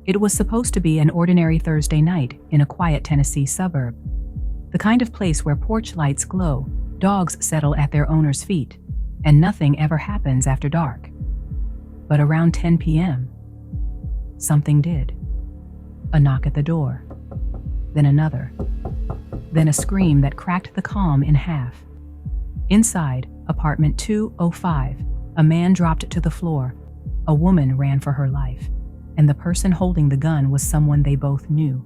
It was supposed to be an ordinary Thursday night in a quiet Tennessee suburb, the kind of place where porch lights glow, dogs settle at their owner's feet, and nothing ever happens after dark. But around 10 p.m., something did. A knock at the door, then another, then a scream that cracked the calm in half. Inside apartment 205, a man dropped to the floor. A woman ran for her life, and the person holding the gun was someone they both knew.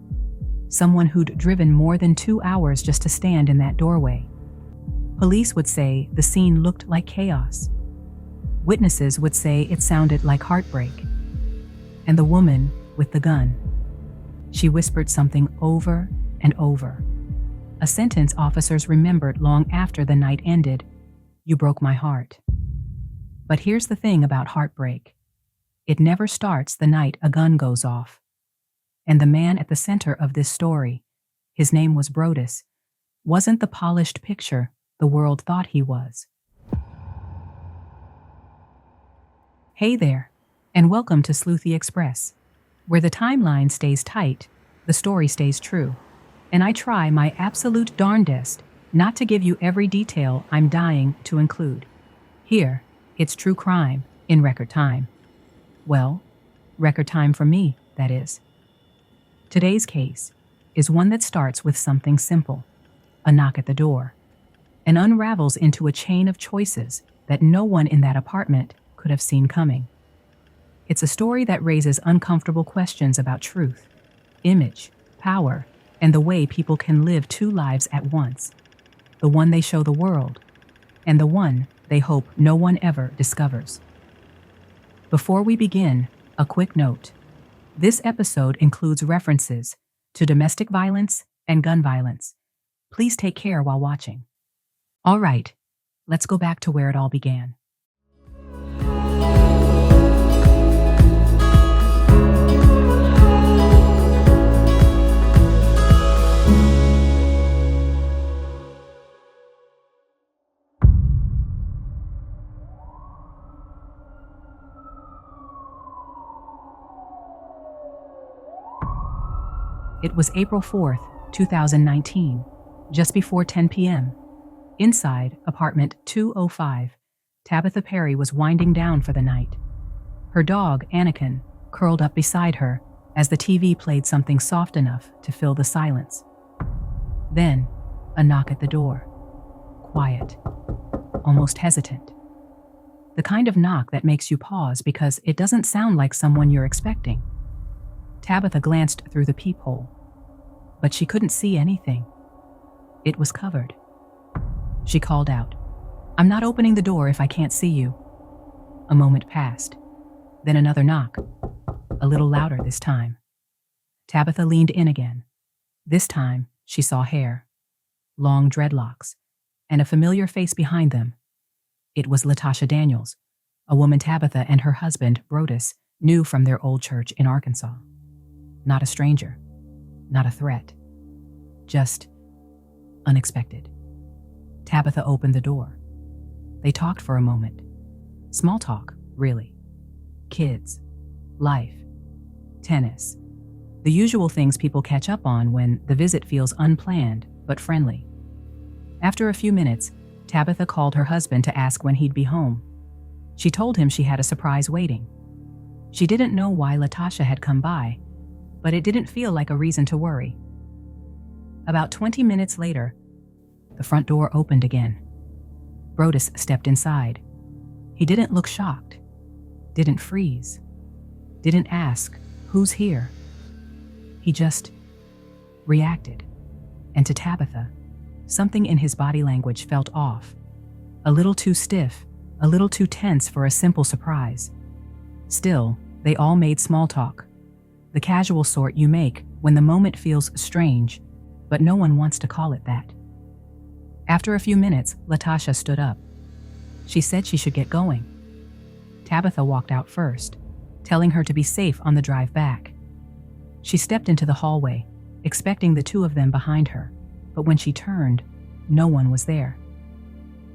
Someone who'd driven more than 2 hours just to stand in that doorway. Police would say the scene looked like chaos. Witnesses would say it sounded like heartbreak. And the woman with the gun, she whispered something over and over. A sentence officers remembered long after the night ended. "You broke my heart." But here's the thing about heartbreak. It never starts the night a gun goes off. And the man at the center of this story, his name was Brodis, wasn't the polished picture the world thought he was. Hey there, and welcome to Sleuthy Express, where the timeline stays tight, the story stays true, and I try my absolute darndest not to give you every detail I'm dying to include. Here, it's true crime in record time. Well, record time for me, that is. Today's case is one that starts with something simple, a knock at the door, and unravels into a chain of choices that no one in that apartment could have seen coming. It's a story that raises uncomfortable questions about truth, image, power, and the way people can live two lives at once, the one they show the world, and the one they hope no one ever discovers. Before we begin, a quick note. This episode includes references to domestic violence and gun violence. Please take care while watching. All right, let's go back to where it all began. It was April 4th, 2019, just before 10 p.m. Inside apartment 205, Tabitha Perry was winding down for the night. Her dog, Anakin, curled up beside her as the TV played something soft enough to fill the silence. Then, a knock at the door. Quiet, almost hesitant. The kind of knock that makes you pause because it doesn't sound like someone you're expecting. Tabitha glanced through the peephole, but she couldn't see anything. It was covered. She called out, "I'm not opening the door if I can't see you." A moment passed, then another knock, a little louder this time. Tabitha leaned in again. This time, she saw hair, long dreadlocks, and a familiar face behind them. It was LaToshia Daniels, a woman Tabitha and her husband, Brodis, knew from their old church in Arkansas. Not a stranger, not a threat, just unexpected. Tabitha opened the door. They talked for a moment. Small talk, really. Kids, life, tennis, the usual things people catch up on when the visit feels unplanned but friendly. After a few minutes, Tabitha called her husband to ask when he'd be home. She told him she had a surprise waiting. She didn't know why LaToshia had come by, but it didn't feel like a reason to worry. About 20 minutes later, the front door opened again. Brodis stepped inside. He didn't look shocked, didn't freeze, didn't ask, "Who's here?" He just reacted. And to Tabitha, something in his body language felt off, a little too stiff, a little too tense for a simple surprise. Still, they all made small talk, the casual sort you make when the moment feels strange, but no one wants to call it that. After a few minutes, LaToshia stood up. She said she should get going. Tabitha walked out first, telling her to be safe on the drive back. She stepped into the hallway, expecting the two of them behind her, but when she turned, no one was there.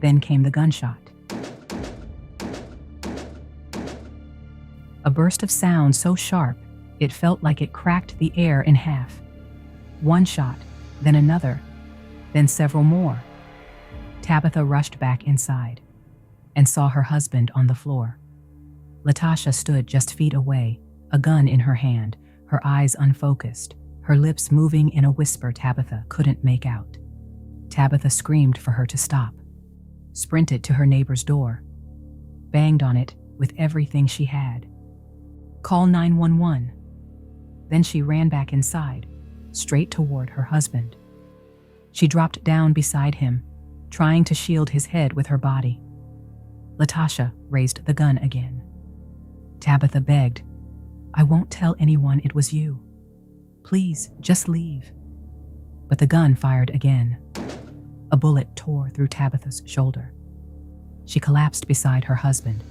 Then came the gunshot. A burst of sound so sharp, It felt like it cracked the air in half. One shot, then another, then several more. Tabitha rushed back inside and saw her husband on the floor. LaToshia stood just feet away, a gun in her hand, her eyes unfocused, her lips moving in a whisper Tabitha couldn't make out. Tabitha screamed for her to stop, sprinted to her neighbor's door, banged on it with everything she had. "Call 911. Then she ran back inside, straight toward her husband. She dropped down beside him, trying to shield his head with her body. LaToshia raised the gun again. Tabitha begged, "I won't tell anyone it was you. Please, just leave." But the gun fired again. A bullet tore through Tabitha's shoulder. She collapsed beside her husband,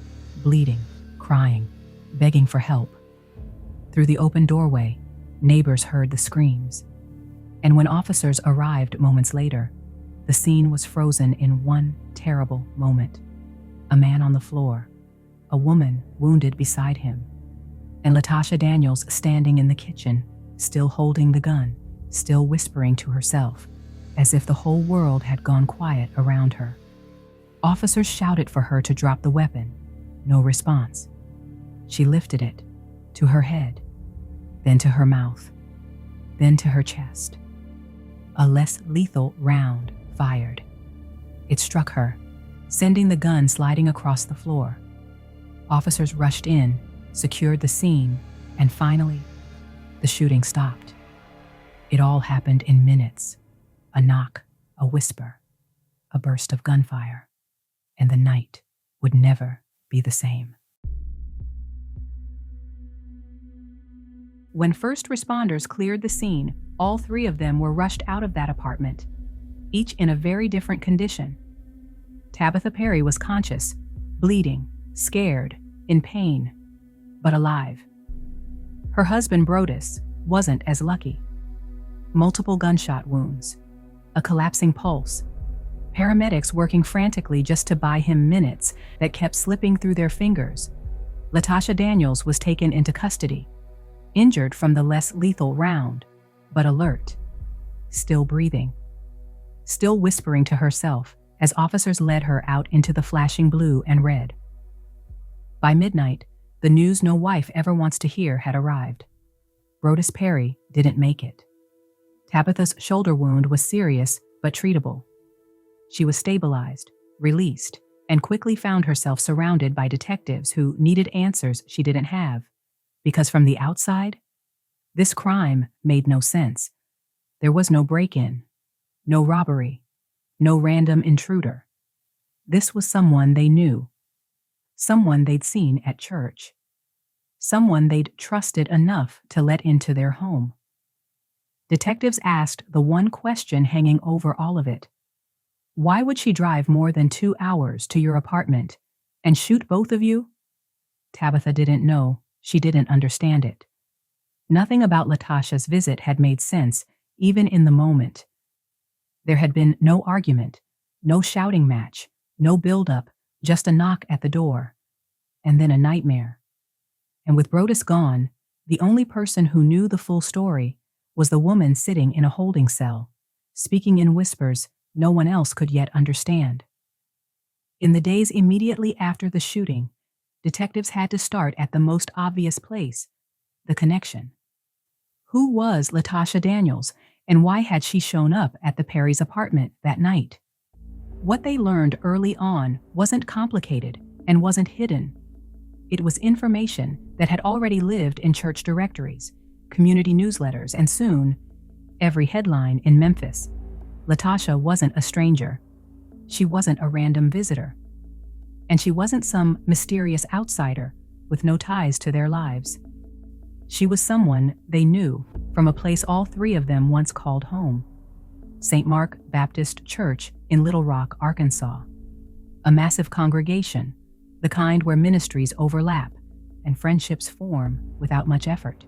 bleeding, crying, begging for help. Through the open doorway, neighbors heard the screams. And when officers arrived moments later, the scene was frozen in one terrible moment. A man on the floor, a woman wounded beside him, and LaToshia Daniels standing in the kitchen, still holding the gun, still whispering to herself, as if the whole world had gone quiet around her. Officers shouted for her to drop the weapon. No response. She lifted it to her head, then to her mouth, then to her chest. A less lethal round fired. It struck her, sending the gun sliding across the floor. Officers rushed in, secured the scene, and finally, the shooting stopped. It all happened in minutes. A knock, a whisper, a burst of gunfire, and the night would never be the same. When first responders cleared the scene, all three of them were rushed out of that apartment, each in a very different condition. Tabitha Perry was conscious, bleeding, scared, in pain, but alive. Her husband, Brodis, wasn't as lucky. Multiple gunshot wounds, a collapsing pulse, paramedics working frantically just to buy him minutes that kept slipping through their fingers. LaToshia Daniels was taken into custody, injured from the less lethal round, but alert, still breathing, still whispering to herself as officers led her out into the flashing blue and red. By midnight, the news no wife ever wants to hear had arrived. Brodis Perry didn't make it. Tabitha's shoulder wound was serious but treatable. She was stabilized, released, and quickly found herself surrounded by detectives who needed answers she didn't have, because from the outside, this crime made no sense. There was no break-in, no robbery, no random intruder. This was someone they knew, someone they'd seen at church, someone they'd trusted enough to let into their home. Detectives asked the one question hanging over all of it. Why would she drive more than 2 hours to your apartment and shoot both of you? Tabitha didn't know. She didn't understand it. Nothing about LaToshia's visit had made sense, even in the moment. There had been no argument, no shouting match, no build-up, just a knock at the door, and then a nightmare. And with Brodis gone, the only person who knew the full story was the woman sitting in a holding cell, speaking in whispers no one else could yet understand. In the days immediately after the shooting, detectives had to start at the most obvious place, the connection. Who was LaToshia Daniels, and why had she shown up at the Perry's apartment that night? What they learned early on wasn't complicated and wasn't hidden. It was information that had already lived in church directories, community newsletters, and soon, every headline in Memphis. LaToshia wasn't a stranger. She wasn't a random visitor. And she wasn't some mysterious outsider with no ties to their lives. She was someone they knew from a place all three of them once called home, St. Mark Baptist Church in Little Rock, Arkansas. A massive congregation, the kind where ministries overlap and friendships form without much effort.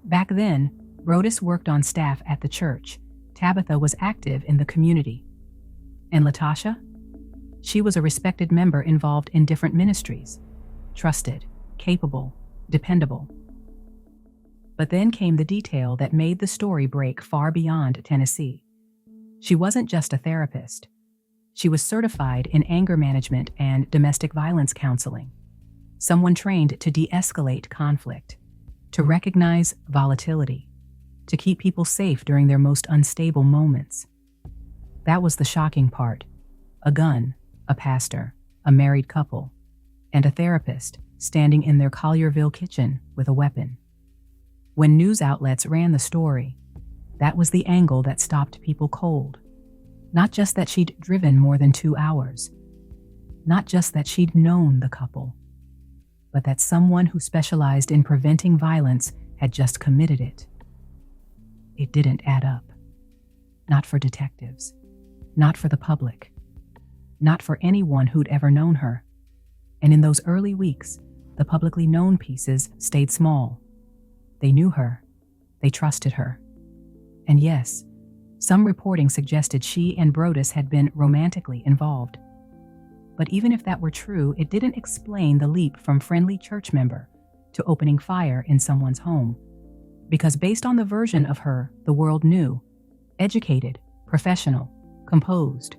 Back then, Brodis worked on staff at the church. Tabitha was active in the community. And LaToshia? She was a respected member involved in different ministries, trusted, capable, dependable. But then came the detail that made the story break far beyond Tennessee. She wasn't just a therapist. She was certified in anger management and domestic violence counseling, someone trained to de-escalate conflict, to recognize volatility, to keep people safe during their most unstable moments. That was the shocking part. A gun, a pastor, a married couple, and a therapist standing in their Collierville kitchen with a weapon. When news outlets ran the story, that was the angle that stopped people cold. Not just that she'd driven more than 2 hours, not just that she'd known the couple, but that someone who specialized in preventing violence had just committed it. It didn't add up. Not for detectives, not for the public, not for anyone who'd ever known her. And in those early weeks, the publicly known pieces stayed small. They knew her. They trusted her. And yes, some reporting suggested she and Brodis had been romantically involved. But even if that were true, it didn't explain the leap from friendly church member to opening fire in someone's home. Because based on the version of her the world knew, educated, professional, composed,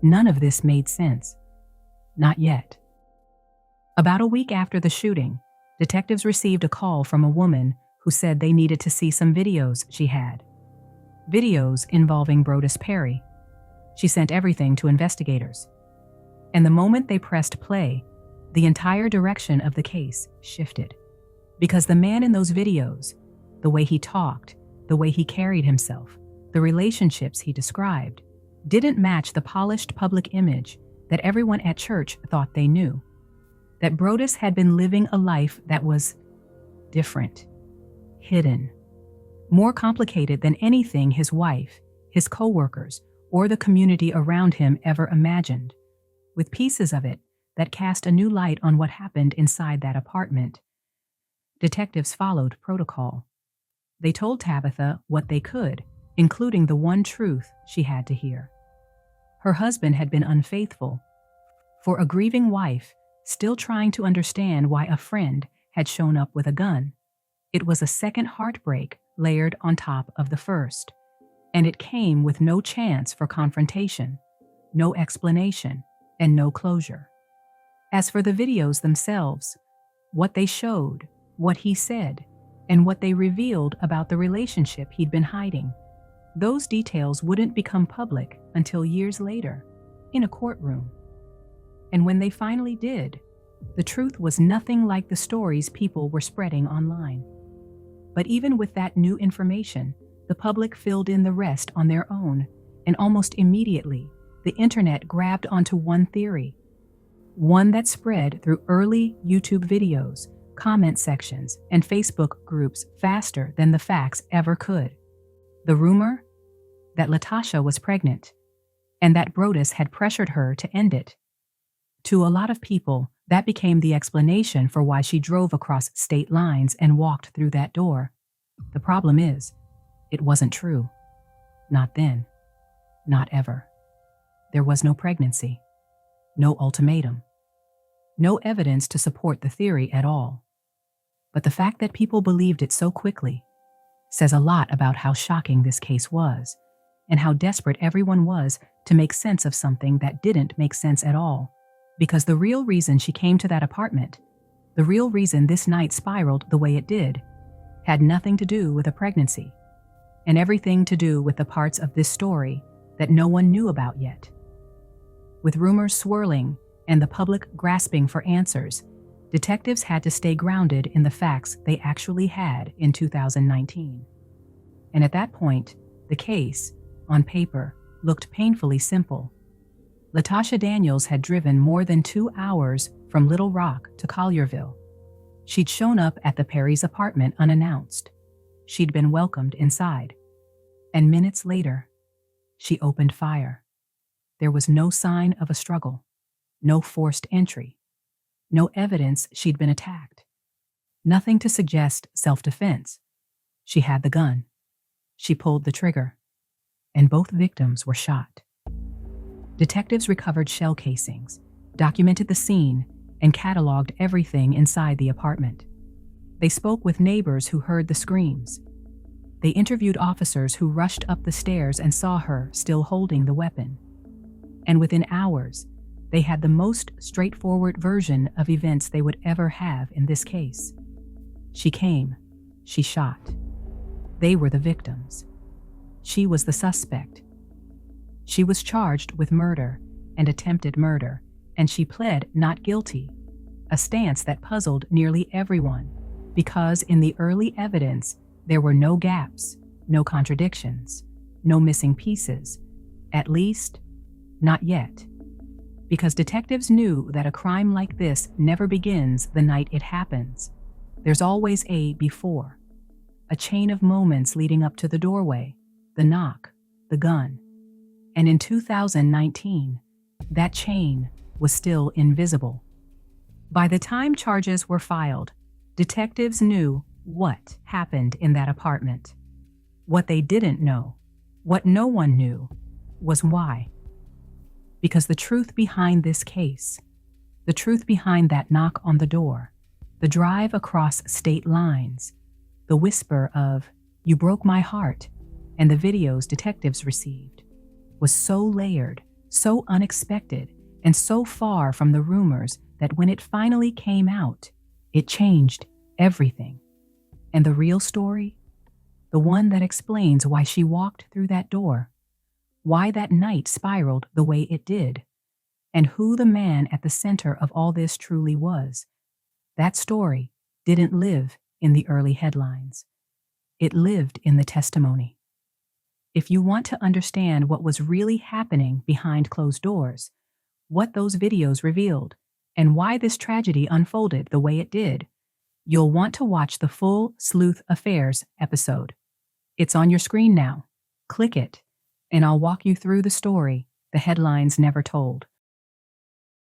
none of this made sense. Not yet. About a week after the shooting, detectives received a call from a woman who said they needed to see some videos she had. Videos involving Brodis Perry. She sent everything to investigators. And the moment they pressed play, the entire direction of the case shifted. Because the man in those videos, the way he talked, the way he carried himself, the relationships he described, didn't match the polished public image that everyone at church thought they knew. That Brodis had been living a life that was different, hidden, more complicated than anything his wife, his co-workers, or the community around him ever imagined, with pieces of it that cast a new light on what happened inside that apartment. Detectives followed protocol. They told Tabitha what they could, including the one truth she had to hear. Her husband had been unfaithful. For a grieving wife, still trying to understand why a friend had shown up with a gun, it was a second heartbreak layered on top of the first. And it came with no chance for confrontation, no explanation, and no closure. As for the videos themselves, what they showed, what he said, and what they revealed about the relationship he'd been hiding, those details wouldn't become public until years later, in a courtroom. And when they finally did, the truth was nothing like the stories people were spreading online. But even with that new information, the public filled in the rest on their own, and almost immediately, the internet grabbed onto one theory, one that spread through early YouTube videos, comment sections, and Facebook groups faster than the facts ever could. The rumor that LaToshia was pregnant, and that Brodis had pressured her to end it. To a lot of people, that became the explanation for why she drove across state lines and walked through that door. The problem is, it wasn't true. Not then. Not ever. There was no pregnancy. No ultimatum. No evidence to support the theory at all. But the fact that people believed it so quickly says a lot about how shocking this case was, and how desperate everyone was to make sense of something that didn't make sense at all. Because the real reason she came to that apartment, the real reason this night spiraled the way it did, had nothing to do with a pregnancy, and everything to do with the parts of this story that no one knew about yet. With rumors swirling and the public grasping for answers, detectives had to stay grounded in the facts they actually had in 2019. And at that point, the case, on paper, looked painfully simple. LaToshia Daniels had driven more than 2 hours from Little Rock to Collierville. She'd shown up at the Perry's apartment unannounced. She'd been welcomed inside. And minutes later, she opened fire. There was no sign of a struggle, no forced entry, no evidence she'd been attacked, nothing to suggest self-defense. She had the gun. She pulled the trigger, and both victims were shot. Detectives recovered shell casings, documented the scene, and cataloged everything inside the apartment. They spoke with neighbors who heard the screams. They interviewed officers who rushed up the stairs and saw her still holding the weapon. And within hours, they had the most straightforward version of events they would ever have in this case. She came. She shot. They were the victims. She was the suspect. She was charged with murder and attempted murder, and she pled not guilty, a stance that puzzled nearly everyone, because in the early evidence, there were no gaps, no contradictions, no missing pieces, at least, not yet. Because detectives knew that a crime like this never begins the night it happens. There's always a before, a chain of moments leading up to the doorway, the knock, the gun. And in 2019, that chain was still invisible. By the time charges were filed, detectives knew what happened in that apartment. What they didn't know, what no one knew, was why. Because the truth behind this case, the truth behind that knock on the door, the drive across state lines, the whisper of, "You broke my heart," and the videos detectives received, was so layered, so unexpected, and so far from the rumors that when it finally came out, it changed everything. And the real story? The one that explains why she walked through that door, why that night spiraled the way it did, and who the man at the center of all this truly was. That story didn't live in the early headlines. It lived in the testimony. If you want to understand what was really happening behind closed doors, what those videos revealed, and why this tragedy unfolded the way it did, you'll want to watch the full Sleuth Affairs episode. It's on your screen now. Click it, and I'll walk you through the story the headlines never told.